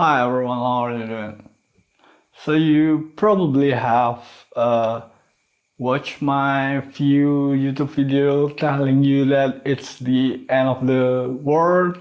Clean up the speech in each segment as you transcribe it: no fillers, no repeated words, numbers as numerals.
Hi everyone, how are you doing? So you probably have watched my few YouTube videos telling you that it's the end of the world,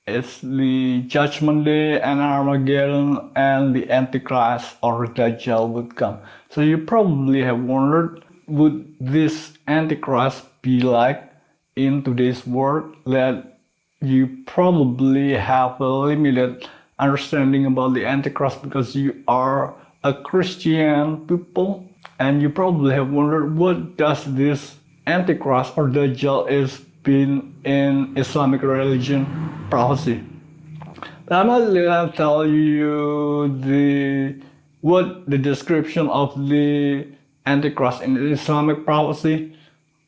it's the Judgment Day and Armageddon and the Antichrist or Dajjal would come. So you probably have wondered, would this Antichrist be like in today's world that you probably have a limited understanding about the Antichrist because you are a Christian people and you probably have wondered what does this Antichrist or Dajjal is been in Islamic religion prophecy. But I'm not gonna tell you what the description of the Antichrist in Islamic prophecy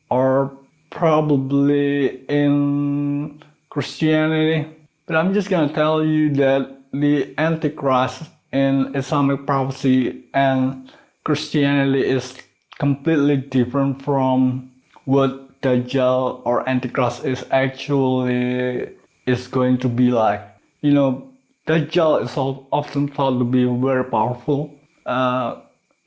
or probably in Christianity. But I'm just gonna tell you that the Antichrist in Islamic prophecy and Christianity is completely different from what Dajjal or Antichrist is going to be like. You know, Dajjal is often thought to be a very powerful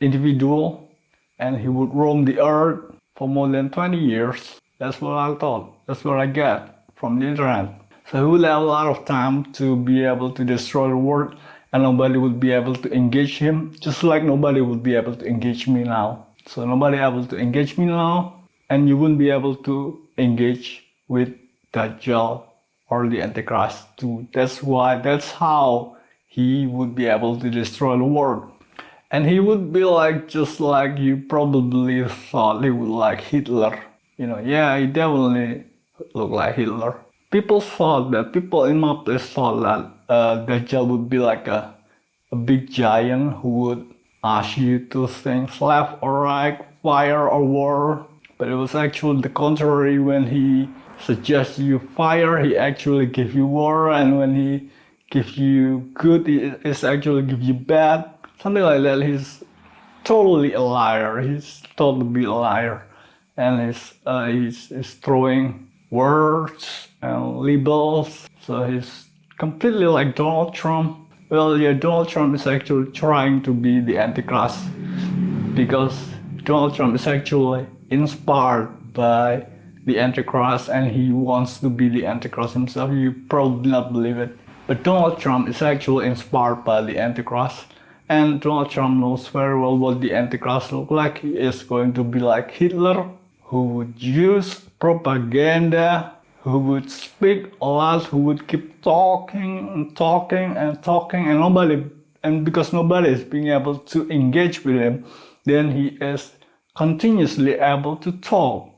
individual, and he would roam the earth for more than 20 years. That's what I thought. That's what I get from the internet. So he would have a lot of time to be able to destroy the world, and nobody would be able to engage him, just like nobody would be able to engage me now. So nobody able to engage me now, and you wouldn't be able to engage with Dajjal or the Antichrist too. That's how he would be able to destroy the world. And he would be like, just like you probably thought he would like Hitler. Yeah, he definitely looked like Hitler. People in my place thought that Dajjal would be like a big giant who would ask you to think left or right, fire or war. But it was actually the contrary. When he suggests you fire, he actually gives you war, and when he gives you good, he actually gives you bad. Something like that. He's totally a liar. He's totally a liar, and he's throwing words and labels. So he's completely like Donald Trump. Well, yeah, Donald Trump is actually trying to be the Antichrist because Donald Trump is actually inspired by the Antichrist and he wants to be the Antichrist himself. You probably not believe it, but Donald Trump is actually inspired by the Antichrist. And Donald Trump knows very well what the Antichrist looks like. He is going to be like Hitler, who would use propaganda, who would speak a lot, who would keep talking and talking and talking, and because nobody is being able to engage with him, then he is continuously able to talk.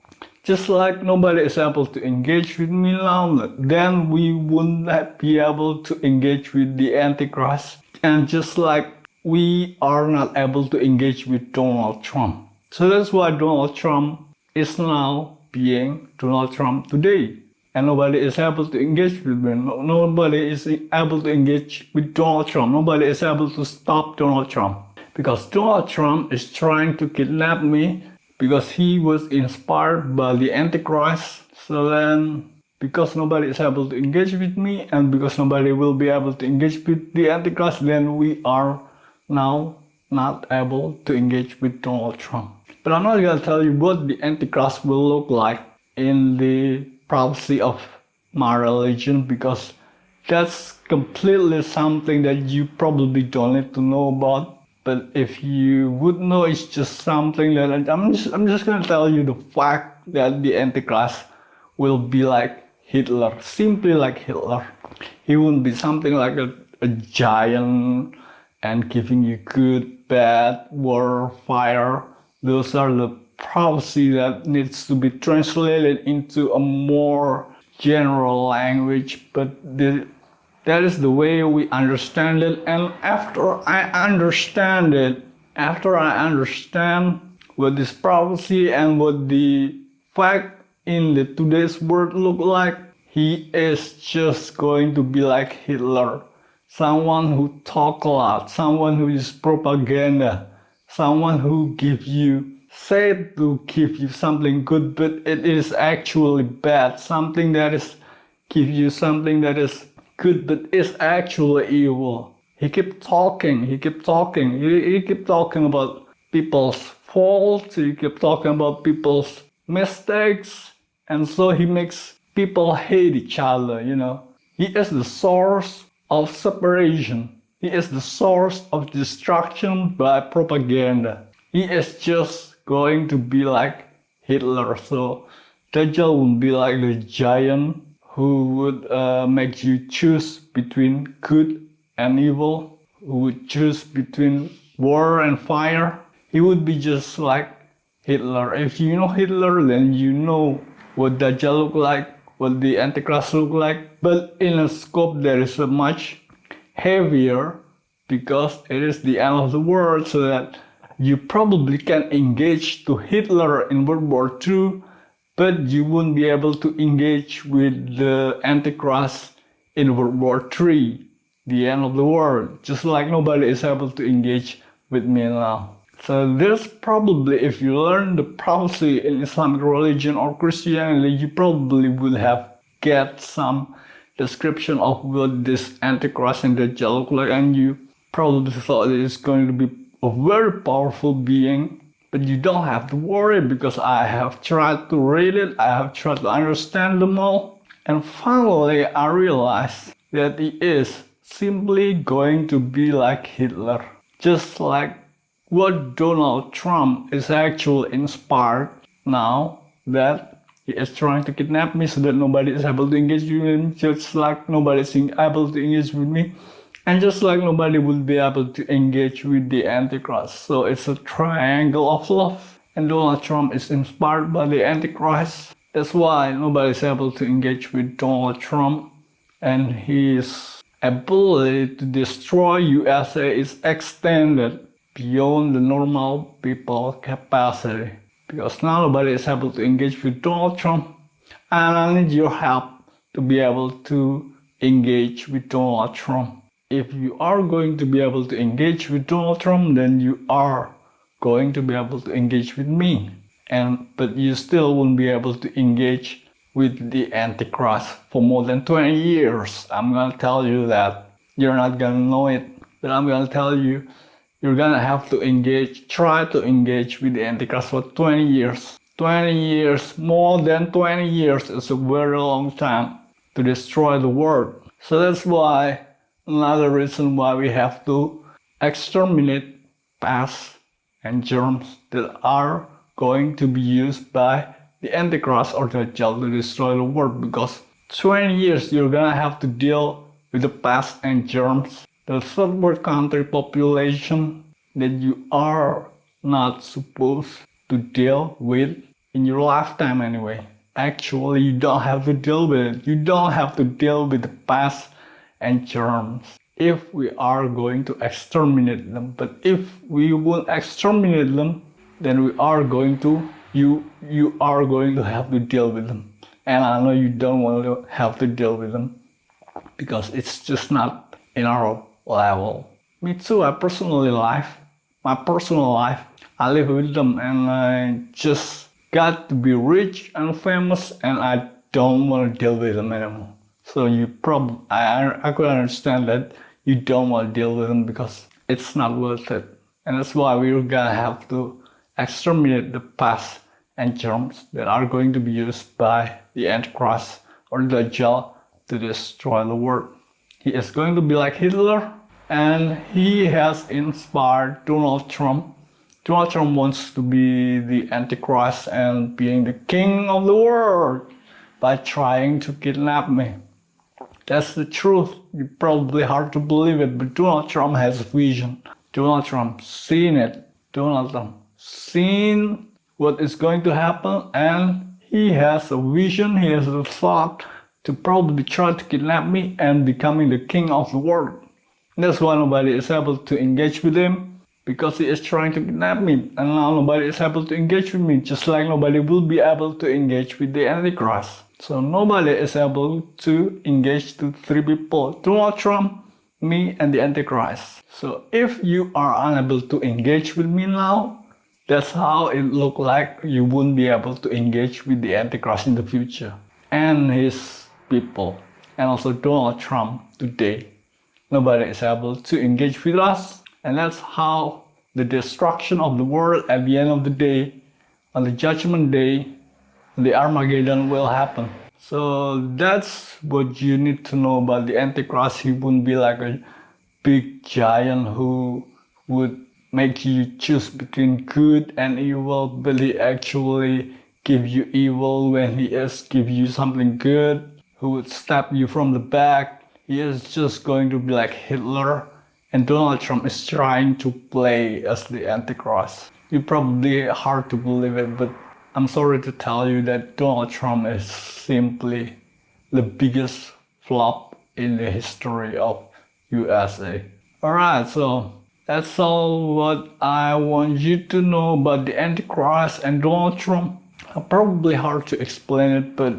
Just like nobody is able to engage with me now, then we wouldn't be able to engage with the Antichrist. And just like we are not able to engage with Donald Trump. So that's why Donald Trump is now being Donald Trump today. And nobody is able to engage with him. Nobody is able to engage with Donald Trump. Nobody is able to stop Donald Trump. Because Donald Trump is trying to kidnap me because he was inspired by the Antichrist. So then, because nobody is able to engage with me and because nobody will be able to engage with the Antichrist, then we are now not able to engage with Donald Trump. But I'm not going to tell you what the Antichrist will look like in the prophecy of my religion because that's completely something that you probably don't need to know about. But if you would know, it's just something that I'm just going to tell you the fact that the Antichrist will be like Hitler, simply like Hitler. He wouldn't be something like a giant and giving you good, bad, war, fire. Those are the prophecy that needs to be translated into a more general language, but that is the way we understand it. And after I understand what this prophecy and what the fact in the today's world look like, he is just going to be like Hitler. Someone who talk a lot, someone who is propaganda, someone who said to give you something good, but it is actually bad. Something that is give you something that is good, but is actually evil. He kept talking, he kept talking about people's faults, he kept talking about people's mistakes, and so he makes people hate each other, you know. He is the source of separation. He is the source of destruction by propaganda. He is just going to be like Hitler. So Dajjal will be like the giant who would make you choose between good and evil, who would choose between war and fire. He would be just like Hitler. If you know Hitler, then you know what Dajjal look like, what the Antichrist look like. But in a scope that is much heavier because it is the end of the world, so that you probably can engage to Hitler in World War II, but you won't be able to engage with the Antichrist in World War III, the end of the world, just like nobody is able to engage with me now. So this probably, if you learn the prophecy in Islamic religion or Christianity, you probably will have get some description of what this Antichrist and Dajjal look like, and you probably thought it is going to be a very powerful being. But you don't have to worry, because I have tried to read it, I have tried to understand them all, and finally I realized that he is simply going to be like Hitler. Just like what Donald Trump is actually inspired now, that he is trying to kidnap me so that nobody is able to engage with him, just like nobody is able to engage with me, and just like nobody will be able to engage with the Antichrist. So it's a triangle of love, and Donald Trump is inspired by the Antichrist. That's why nobody is able to engage with Donald Trump, and his ability to destroy USA is extended beyond the normal people capacity, because now nobody is able to engage with Donald Trump, and I need your help to be able to engage with Donald Trump. If you are going to be able to engage with Donald Trump, then you are going to be able to engage with me. But you still won't be able to engage with the Antichrist for more than 20 years. I'm gonna tell you that. You're not gonna know it, but I'm gonna tell you, you're gonna have to try to engage with the Antichrist for 20 years. 20 years, more than 20 years is a very long time to destroy the world. So that's why, another reason why we have to exterminate pests and germs that are going to be used by the Antichrist or Dajjal to destroy the world, because 20 years you're gonna have to deal with the pests and germs, the third world country population that you are not supposed to deal with in your lifetime anyway. Actually, you don't have to deal with it. You don't have to deal with the pests and germs if we are going to exterminate them. But if we won't exterminate them, then you are going to have to deal with them. And I know you don't want to have to deal with them, because it's just not in our level. Me too, my personal life, I live with them, and I just got to be rich and famous, and I don't want to deal with them anymore. So I could understand that you don't want to deal with them, because it's not worth it. And that's why we're gonna have to exterminate the pests and germs that are going to be used by the Antichrist or the Dajjal to destroy the world. He is going to be like Hitler, and he has inspired Donald Trump. Donald Trump wants to be the Antichrist and being the king of the world by trying to kidnap me. That's the truth. It's probably hard to believe it, but Donald Trump has a vision. Donald Trump seen it. Donald Trump seen what is going to happen, and he has a vision, he has a thought to probably try to kidnap me and becoming the king of the world. That's why nobody is able to engage with him, because he is trying to kidnap me, and now nobody is able to engage with me, just like nobody will be able to engage with the Antichrist. So nobody is able to engage to three people: Donald Trump, me, and the Antichrist. So if you are unable to engage with me now, that's how it look like you won't be able to engage with the Antichrist in the future and his people, and also Donald Trump today. Nobody is able to engage with us. And that's how the destruction of the world at the end of the day, on the judgment day, the Armageddon will happen. So that's what you need to know about the Antichrist. He wouldn't be like a big giant who would make you choose between good and evil, but he actually give you evil when he is give you something good, who would stab you from the back. He is just going to be like Hitler, and Donald Trump is trying to play as the Antichrist. It's probably hard to believe it, but I'm sorry to tell you that Donald Trump is simply the biggest flop in the history of USA. Alright, so that's all what I want you to know about the Antichrist and Donald Trump. Probably hard to explain it, but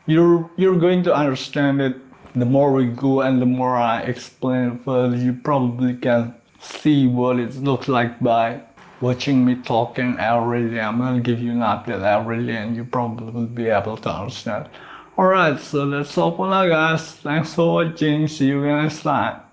you're going to understand it. The more we go and the more I explain it further, you probably can see what it looks like by watching me talking every day. I'm gonna give you an update every day and you probably will be able to understand. Alright, so that's all for now guys. Thanks for watching. See you next time.